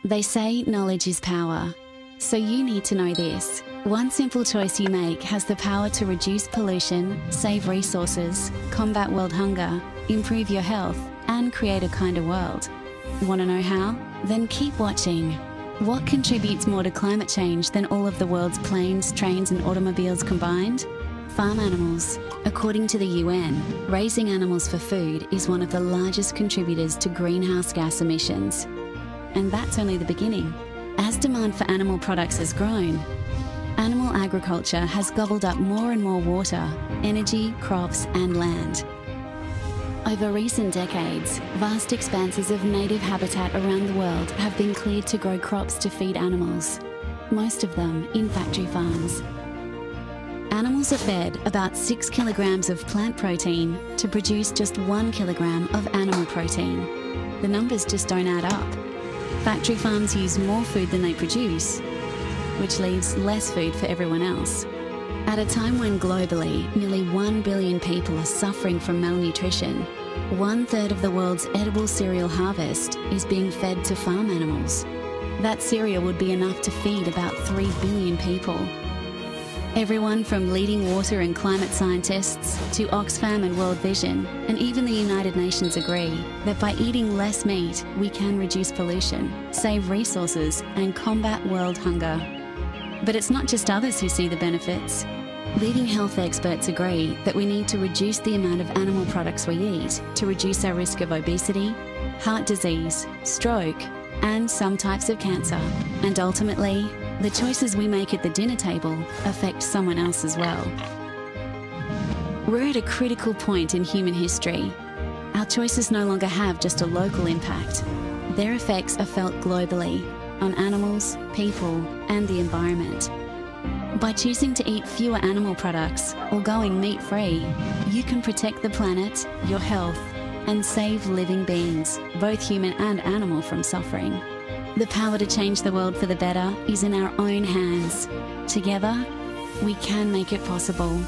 They say knowledge is power. So you need to know this. One simple choice you make has the power to reduce pollution, save resources, combat world hunger, improve your health, and create a kinder world. Want to know how? Then keep watching. What contributes more to climate change than all of the world's planes, trains, and automobiles combined? Farm animals. According to the UN, raising animals for food is one of the largest contributors to greenhouse gas emissions. And that's only the beginning. As demand for animal products has grown, animal agriculture has gobbled up more and more water, energy, crops, and land. Over recent decades, vast expanses of native habitat around the world have been cleared to grow crops to feed animals, most of them in factory farms. Animals are fed about 6 kilograms of plant protein to produce just 1 kilogram of animal protein. The numbers just don't add up. Factory farms use more food than they produce, which leaves less food for everyone else. At a time when globally, nearly 1 billion people are suffering from malnutrition, 1/3 of the world's edible cereal harvest is being fed to farm animals. That cereal would be enough to feed about 3 billion people. Everyone from leading water and climate scientists to Oxfam and World Vision, and even the United Nations agree that by eating less meat, we can reduce pollution, save resources, and combat world hunger. But it's not just others who see the benefits. Leading health experts agree that we need to reduce the amount of animal products we eat to reduce our risk of obesity, heart disease, stroke, and some types of cancer. And ultimately, the choices we make at the dinner table affect someone else as well. We're at a critical point in human history. Our choices no longer have just a local impact. Their effects are felt globally on animals, people, and the environment. By choosing to eat fewer animal products or going meat-free, you can protect the planet, your health, and save living beings, both human and animal, from suffering. The power to change the world for the better is in our own hands. Together, we can make it possible.